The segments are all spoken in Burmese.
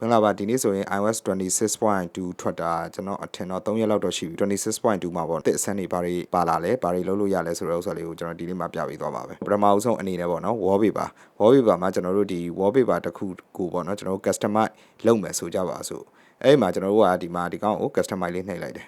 မင်္ဂလာပါဒီနေ့ဆိုရင် iOS 26.2 ထွက်တာကျွန်တော်အထင်တော့3ရက်လောက်တော့ရှိပြီ26.2မှာပေါ့တစ်အစမ်းတွေဘာတွေပါလာလဲဘာတွေလုပ်လို့ရလဲဆိုတဲ့ဥစ္စာလေးကိုကျွန်တော်ဒီနေ့မှာပြပေးသွားပါပဲပထမအဆုံးအနေနဲ့ပေါ့နော် wallpaper မှာကျွန်တော်တို့ဒီ wallpaper တစ်ခုကိုပေါ့နော်ကျွန်တော်တို့ customize လုပ်မယ်ဆိုကြပါစို့အဲ့မှာကျွန်တော်တို့ကဒီမှာဒီကောင်ကို customize လေးနှိပ်လိုက်တယ်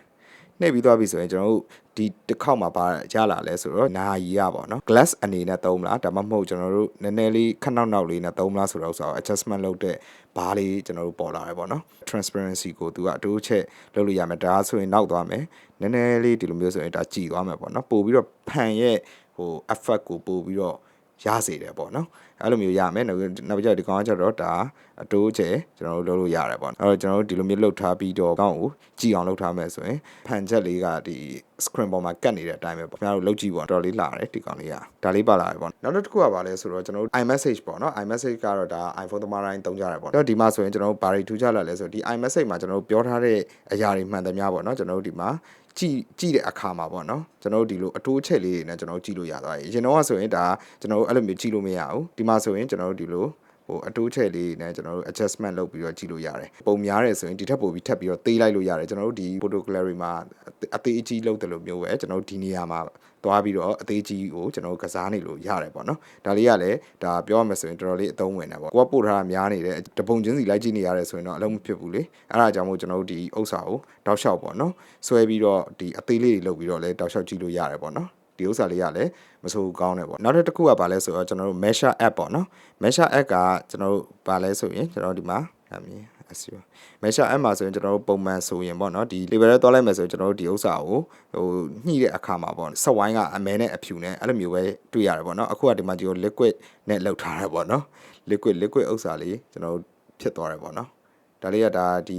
နှိပ်ပြီးသွားပြီဆိုရင်ကျွန်တော်တို့ဒီတစ်ခေါက်မှာပါရလာလဲဆိုတော့နာရီရပါတော့ glass အနေနဲ့သုံးမလားဒါမှမဟုတ်ကျွန်တော်တို့နည်းနည်းလေးခက်နောက်လေးနဲ့သုံးမလားဆိုတော့ adjustment လုပ်တဲ့ဘားလေးကျွန်တော်တို့ပေါ်လာတယ်ပေါ့နော် transparency ကိုသူကအတိုးချက်လုပ်လို့ရမယ်ဒါဆိုရင်နောက်သွားမယ်နည်းနည်းလေးဒီလိုမျိုးဆိုရင်ဒါကြည်သွားမယ်ပေါ့နော်ပို့ပြီးတော့ဖန်ရဲ့ဟို effect ကိုပို့ပြီးတော့ရစေတယ်ပေါ့နော်အဲ့လိုမျိုးရမယ်နောက်ပြဒီကောင်ကကျတော့ဒါအတိုးချေကျွန်တော်တို့လုပ်လို့ရတယ်ပေါ့အဲ့တော့ကျွန်တော်တို့ဒီလိုမျိုးလှုပ်ထားပြီးတော့ကောင်ကိုကြည်အောင်လှုပ်ထားမယ်ဆိုရင်ဖန်ချက်လေးကဒီ screen ပေါ်မှာကတ်နေတဲ့အတိုင်းပဲပေါ့ခင်ဗျားတို့လှုပ်ကြည့်ပေါ့တော်လေးလာတယ်ဒီကောင်လေးကဒါလေးပါလာတယ်ပေါ့နောက်တစ်ခုကပါလဲဆိုတော့ကျွန်တော်တို့ iMessage ပေါ့နော် iMessage ကတော့ဒါ iPhone သမားတိုင်းသုံးကြတယ်ပေါ့တော့ဒီမှာဆိုရင်ကျွန်တော်တို့ဘာတွေထူးခြားလာလဲဆိုတော့ဒီ iMessage မှာကျွန်တော်တို့ပြောထားတဲ့အရာတွေမှန်သမျှပေါ့နော်ကျွန်တော်တို့ဒီမှာကြည့်တဲ့အခါမှာပေါ့နော်ကျွန်တော်တို့ဒီလိုအတိုးချက်လေးတွေနဲ့ကျွန်တော်တို့ကြည့်လို့ရသွားပြီရင်တော့ဆိုရင်ဒါကျွန်တော်တို့အဲ့လိုမျိုးကြည့်လို့မရဘူးဒီမှာဆိုရင်ကျွန်တော်တို့ဒီလိုဟိုအတိုးချက်လေးနဲ့ကျွန်တော်တို့ adjustment လုပ်ပြီးတော့ကြည့်လို့ရတယ်ပုံများတယ်ဆိုရင်ဒီထက်ပိုပြီးထပ်ပြီးတော့သေးလိုက်လို့ရတယ်ကျွန်တော်တို့ဒီ photo gallery မှာအသေးအကြီးလုပ်တယ်လို့မျိုးပဲကျွန်တော်တို့ဒီနေရာမှာသွားပြီးတော့အသေးကြီးကိုကျွန်တော်တို့ကစားနေလို့ရတယ်ပေါ့နော်ဒါလေးကလည်းဒါပြောရမယ်ဆိုရင်တော်တော်လေးအသုံးဝင်တယ်ပေါ့ကိုကပို့ထားတာများနေတဲ့တပုံချင်းစီလိုက်ကြည့်နေရတယ်ဆိုရင်တော့အလုံးမဖြစ်ဘူးလေအဲ့ဒါကြောင့်မို့ကျွန်တော်တို့ဒီဥစ္စာကိုတောက်လျှောက်ပေါ့နော်ဆွဲပြီးတော့ဒီအသေးလေးတွေလုပ်ပြီးတော့လည်းတောက်လျှောက်ကြည့်လို့ရတယ်ပေါ့နော်ဒီဥစ္စာလေးကလည်းမဆိုးကောင်းတယ်ပေါ့နောက်တစ်ခုကဘာလဲဆိုတော့ကျွန်တော်တို့ Measure app ပေါ့နော် Measure app ကကျွန်တော်တို့ဘာလဲဆိုရင်ကျွန်တော်ဒီမှာMeasure app မှာဆိုရင်ကျွန်တော်တို့ပုံမှန်ဆိုရင်ပေါ့နော်ဒီ label ထဲသွားလိုက်မယ်ဆိုရင်ကျွန်တော်တို့ဒီဥစ္စာကိုဟိုညှိတဲ့အခါမှာပေါ့ဆက်ဝိုင်းကအမဲနဲ့အဖြူနဲ့အဲ့လိုမျိုးပဲတွေ့ရတယ်ပေါ့နော်အခုကဒီမှာဒီကို liquid နဲ့လောက်ထားတယ်ပေါ့နော် liquid ဥစ္စာလေးကျွန်တော်တို့ဖြစ်သွားတယ်ပေါ့နော်ဒါလေးကဒါဒီ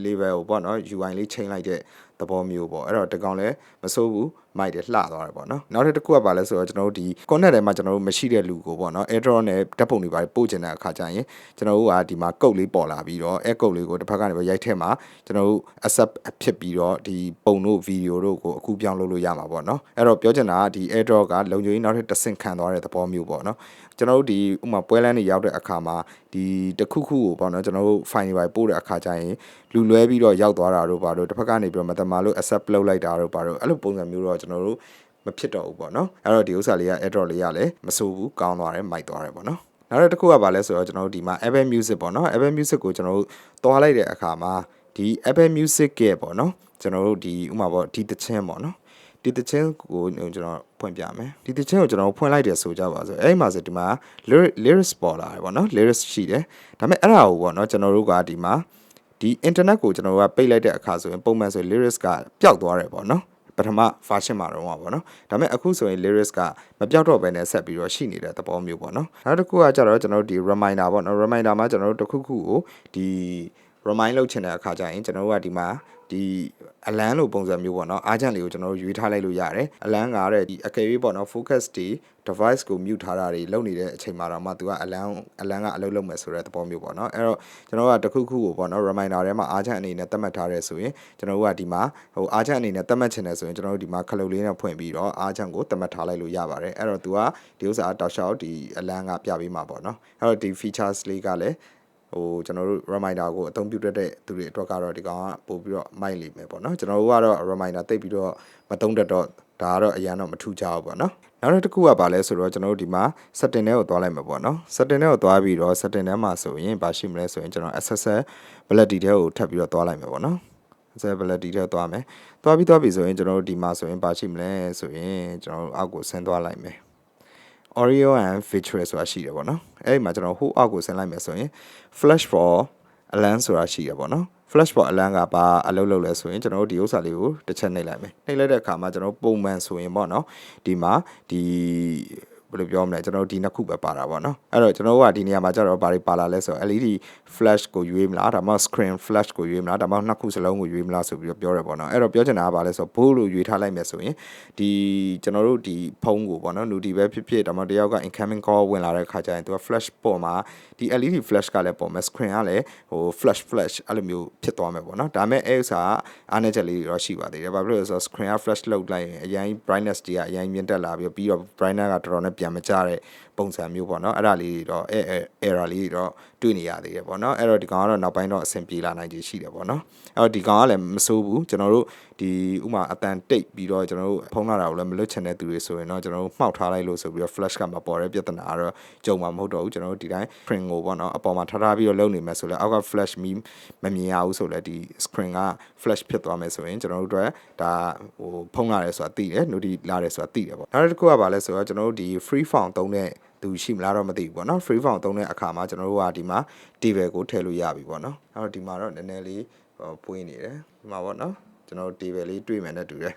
label ကိုပေါ့နော် UI လေးချိန်လိုက်တဲ့သဘောမျိုးပေါ့အဲ့တော့တကောင်လည်းမစိုးဘူးမိုက်တယ်လှသွားတယ်ပေါ့နော်နောက်တစ်ခုကပါလဲဆိုတော့ကျွန်တော်တို့ဒီ connect ထဲမှာကျွန်တော်တို့မရှိတဲ့လူကိုပေါ့နော် airdrop နဲ့ဓာတ်ပုံတွေပါပို့ချင်တဲ့အခါကျရင်ကျွန်တော်တို့ကဒီမှာကုတ်လေးပေါ်လာပြီးတော့ air ကုတ်လေးကိုတစ်ဖက်ကနေပဲရိုက်ထဲမှာကျွန်တော်တို့ accept ဖြစ်ပြီးတော့ဒီပုံတို့ဗီဒီယိုတို့ကိုအခုပြောင်းလုပ်လို့ရမှာပေါ့နော်အဲ့တော့ပြောချင်တာကဒီ airdrop ကလုံခြုံရေးနောက်ထပ်တစ်ဆင့်ခံသွားတဲ့သဘောမျိုးပေါ့နော်ကျွန်တော်တို့ဒီဥမာပွဲလမ်းတွေရောက်တဲ့အခါမှာဒီတခုခုကိုပေါ့နော်ကျွန်တော်တို့ file တွေပို့တဲ့အခါကျရင်လူလွဲပြီးတော့ရောက်သွားတာတို့ပါတို့တစ်ဖက်ကနေပြီးတော့မတမာလို့ accept လုပ်လိုက်တာတို့ပါတို့အဲ့လိုပုံစံမျိုးတော့ကျွန်တော်တို့မဖြစ်တော့ဘူးပေါ့နော်အဲ့တော့ဒီဥစ္စာလေးက airdrop လေးရလဲမဆိုးဘူးကောင်းသွားတယ်မိုက်သွားတယ်ပေါ့နော်နောက်တစ်ခုကပါလဲဆိုတော့ကျွန်တော်တို့ဒီမှာ Apple Music ပေါ့နော် Apple Music ကိုကျွန်တော်တို့သွားလိုက်တဲ့အခါမှာဒီ Apple Music ရဲ့ပေါ့နော်ကျွန်တော်တို့ဒီဥမာပေါ့ဒီတချင်းပေါ့နော်ဒီတချင်းကိုကျွန်တော်ဖွင့်ပြမယ်ဒီတချင်းကိုကျွန်တော်ဖွင့်လိုက်တယ်ဆိုကြပါစို့အဲ့ဒီမှာဆိုဒီမှာ lyrics ပေါ်လာတယ်ပေါ့နော် lyrics ရှိတယ်ဒါပေမဲ့အဲ့ဒါကိုပေါ့နော်ကျွန်တော်တို့ကဒီမှာဒီ internet ကိုကျွန်တော်တို့ကပိတ်လိုက်တဲ့အခါဆိုရင်ပုံမှန်ဆို lyrics ကပျောက်သွားတယ်ပေါ့နော်ပထမ version မှာတော့ပေါ့နော်ဒါပေမဲ့အခုဆိုရင် lyrics ကမပြောက်တော့ဘဲနဲ့ဆက်ပြီးတော့ရှိနေတဲ့သဘောမျိုးပေါ့နော်နောက်တစ်ခုကကြတော့ကျွန်တော်တို့ဒီ reminder ပေါ့နော် reminder မှာကျွန်တော်တို့တစ်ခုခုကိုဒီ remind လုပ်ချင်တဲ့အခါကျရင်ကျွန်တော်တို့ကဒီမှာဒီအလန်းလိုပုံစံမျိုးပေါ့နော်အားချန်လေးကိုကျွန်တော်တို့ရွေးထားလိုက်လို့ရတယ်အလန်းကတဲ့ဒီအကယ်၍ပေါ့နော် focus တွေ device ကို mute ထားတာတွေလုပ်နေတဲ့အချိန်မှာတော့မှသူကအလန်းကအလုပ်လုပ်မယ်ဆိုတဲ့သဘောမျိုးပေါ့နော်အဲ့တော့ကျွန်တော်ကတခုခုကိုပေါ့နော် reminder ထဲမှာအားချန်အနေနဲ့သတ်မှတ်ထားရဲဆိုရင်ကျွန်တော်တို့ကဒီမှာဟိုအားချန်အနေနဲ့သတ်မှတ်ချင်တယ်ဆိုရင်ကျွန်တော်တို့ဒီမှာခလုတ်လေးနဲ့ဖွင့်ပြီးတော့အားချန်ကိုသတ်မှတ်ထားလိုက်လို့ရပါတယ်အဲ့တော့သူကဒီဥစ္စာတောက်လျှောက်ဒီအလန်းကပြပေးမှာပေါ့နော်အဲ့တော့ဒီ features လေးကလည်းဟိုကျွန်တော်တို့ reminder ကိုအသုံးပြုတတ်တဲ့သူတွေအတွက်ကတော့ဒီကောင်ကပို့ပြီးတော့မိုက်လိမ့်မယ်ပေါ့နော်ကျွန်တော်တို့ကတော့ reminder တိတ်ပြီးတော့မသုံးတတ်တော့ဒါကတော့အရင်တော့မထူးကြဘူးပေါ့နော်နောက်တစ်ခုကပါလဲဆိုတော့ကျွန်တော်တို့ဒီမှာ setting ထဲကိုသွားလိုက်မှာပေါ့နော် setting ထဲကိုသွားပြီးတော့ setting ထဲမှာဆိုရင်ဘာရှိမလဲဆိုရင်ကျွန်တော် accessibility ထဲကိုထပ်ပြီးတော့သွားလိုက်မှာပေါ့နော် accessibility ထဲသွားမယ်သွားပြီဆိုရင်ကျွန်တော်တို့ဒီမှာဆိုရင်ဘာရှိမလဲဆိုရင်ကျွန်တော်တို့အောက်ကိုဆင်းသွားလိုက်မယ် Audio and feature ဆိုတာရှိတယ်ပေါ့နော်အဲ့ဒီမှာကျွန်တော်ဟိုအောက်ကိုဆင်းလိုက်မယ်ဆိုရင် flash for alarm ဆိုတာရှိတယ်ပေါ့နော် flash for alarm ကဘာအလုပ်လုပ်လဲဆိုရင်ကျွန်တော်တို့ဒီဥစ္စာလေးကိုတစ်ချက်နှိပ်လိုက်မယ်နှိပ်လိုက်တဲ့အခါမှာကျွန်တော်ပုံမှန်ဆိုရင်ပေါ့နော်ဒီမှာဒီဘယ်လိုပြောမလဲကျွန်တော်ဒီနှစ်ခုပဲပါတာပေါ့နော်အဲ့တော့ကျွန်တော်ကဒီနေရာမှာကျတော့ဘာတွေပါလာလဲဆိုတော့ LED flash ကိုရွေးမလားဒါမှ screen flash ကိုရွေးမလားဒါမှနှစ်ခုစလုံးကိုရွေးမလားဆိုပြီးတော့ပြောရပေါ့နော်အဲ့တော့ပြောချင်တာကဘာလဲဆိုတော့ဘိုးလို့ရွေးထားလိုက်မယ်ဆိုရင်ဒီကျွန်တော်တို့ဒီဖုန်းကိုပေါ့နော်လူဒီပဲဖြစ်ဖြစ်ဒါမှတယောက်က incoming call ဝင်လာတဲ့ခါကျရင်သူက flash ပေါ်မှာဒီ LED flash ကလည်းပေါ်မယ် screen ကလည်းဟို flash အဲ့လိုမျိုးဖြစ်သွားမယ်ပေါ့နော်ဒါပေမဲ့အဲ့ဥစ္စာအားနည်းချက်လေးတွေတော့ရှိပါသေးတယ်ဘာဖြစ်လို့လဲဆိုတော့ screen က flash လုပ်လိုက်ရင်အရင် brightness တွေကအရင်မြင့်တက်လာပြီးတော့ brightness ကတော်တော်နဲ့ပြန်မကျတဲ့ ပုံစံမျိုးပေါ့နော်အဲ့ဒါလေးတော့error လေးတော့တွေ့နေရသေးတယ်ပေါ့နော်အဲ့တော့ဒီကောင်ကတော့နောက်ပိုင်းတော့အဆင်ပြေလာနိုင်ခြေရှိတယ်ပေါ့နော်အဲ့တော့ဒီကောင်ကလည်းမစိုးဘူးကျွန်တော်တို့ဒီဥမာအတန်တိတ်ပြီးတော့ကျွန်တော်တို့ဖုံးလာတာကိုလည်းမလွတ်ချင်တဲ့သူတွေဆိုရင်တော့ကျွန်တော်တို့မှောက်ထားလိုက်လို့ဆိုပြီးတော့ flash ကမပေါ်တဲ့ပြဿနာကတော့ကြုံမှာမဟုတ်တော့ဘူးကျွန်တော်တို့ဒီတိုင်း print ကိုပေါ့နော်အပေါ်မှာထားပြီးတော့လုပ်နေမယ်ဆိုလဲအောက်က flash မမြင်ရဘူးဆိုလဲဒီ screen က flash ဖြစ်သွားမယ်ဆိုရင်ကျွန်တော်တို့အတွက်ဒါဟိုဖုံးလာတယ်ဆိုတာသိတယ် noti လာတယ်ဆိုတာသိတယ်ပေါ့နောက်တစ်ခုကဘာလဲဆိုတော့ကျွန်တော်တို့ဒီ free form သုံးတဲ့သူရှိမလားတော့မသိဘူးပေါ့နော် free form သုံးတဲ့အခါမှာကျွန်တော်တို့ကဒီမှာ table ကိုထည့်လို့ရပြီပေါ့နော်အဲ့တော့ဒီမှာတော့နည်းနည်းလေးပွင့်နေတယ်ဒီမှာပေါ့နော်ကျွန်တော်တို့ table လေးတွေ့မယ်နဲ့တူတယ်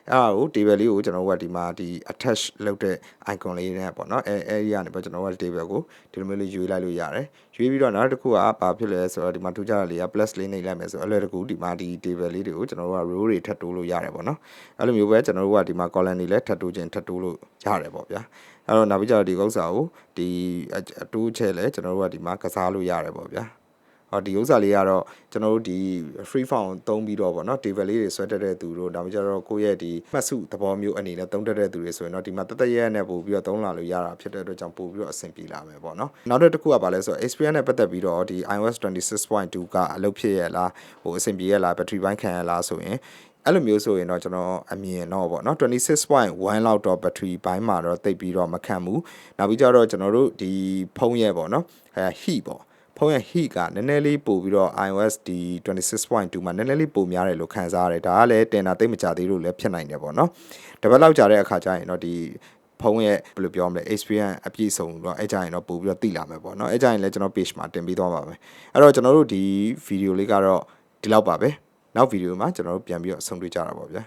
အဲ့ဒါကို table လေးကိုကျွန်တော်တို့ကဒီမှာဒီ attach လုပ်တဲ့ icon လေးနဲ့ပေါ့နော်အဲဒီကနေပေါ့ကျွန်တော်တို့က table ကိုဒီလိုမျိုးလေးရွေးလိုက်လို့ရတယ်ရွေးပြီးတော့နောက်တစ်ခုကဘာဖြစ်လဲဆိုတော့ဒီမှာထူးခြားတာလေးက plus လေးနှိပ်လိုက်မယ်ဆိုအလွယ်တကူဒီမှာဒီ table လေးတွေကိုကျွန်တော်တို့က row တွေထပ်တိုးလို့ရတယ်ပေါ့နော်အဲ့လိုမျိုးပဲကျွန်တော်တို့ကဒီမှာ column တွေလည်းထပ်တိုးခြင်းထပ်တိုးလို့ရတယ်ပေါ့ဗျာအဲ့တော့နောက်ပြီးကြတော့ဒီဥစ္စာကိုဒီအတိုးချဲလဲကျွန်တော်တို့ကဒီမှာကစားလို့ရတယ်ပေါ့ဗျာဒီဥစ္စာလေးကတော့ကျွန်တော်တို့ဒီ free form သုံးပြီးတော့ပေါ့နော် table လေးတွေဆွဲတက်တဲ့သူတို့ဒါမှမဟုတ်တော့ကိုယ့်ရဲ့ဒီမှတ်စုသဘောမျိုးအနေနဲ့သုံးတက်တဲ့သူတွေဆိုရင်တော့ဒီမှာတရက်နဲ့ပို့ပြီးတော့သုံးလာလို့ရတာဖြစ်တဲ့အတွက်ကြောင့်ပို့ပြီးတော့အဆင်ပြေလာမယ်ပေါ့နော်နောက်တစ်ခုကဘာလဲဆိုတော့ experience နဲ့ပတ်သက်ပြီးတော့ဒီ iOS 26.2 ကအလုပ်ဖြစ်ရလားဟိုအဆင်ပြေရလား battery ဘိုင်းခံရလားဆိုရင်အဲ့လိုမျိုးဆိုရင်တော့ကျွန်တော်အမြင်တော့ပေါ့နော် 26.1 လောက်တော့ battery ဘိုင်းမှာတော့တိတ်ပြီးတော့မခံဘူးနောက်ပြီးကြတော့ကျွန်တော်တို့ဒီဖုန်းရဲ့ပေါ့နော်heat ပေါ့ဖုန်းရဲ့ heat ကနည်းနည်းလေးပို့ပြီးတော့ iOS ဒီ 26.2 မှာနည်းနည်းလေးပိုများတယ်လို့ခံစားရတယ်ဒါကလည်းတင်တာတိတ်မကြသေးလို့လည်းဖြစ်နိုင်တယ်ပေါ့နော်တပတ်လောက်ကြာတဲ့အခါကျရင်တော့ဒီဖုန်းရဲ့ဘယ်လိုပြောမလဲ experience အပြည့်စုံတော့အဲ့ကြရင်တော့ပို့ပြီးတော့သိလာမယ်ပေါ့နော်အဲ့ကြရင်လည်းကျွန်တော် page မှာတင်ပေးသွားပါမယ်အဲ့တော့ကျွန်တော်တို့ဒီ video လေးကတော့ဒီလောက်ပါပဲနောက် video မှာကျွန်တော်တို့ပြန်ပြီးတော့ဆုံတွေ့ကြတာပေါ့ဗျာ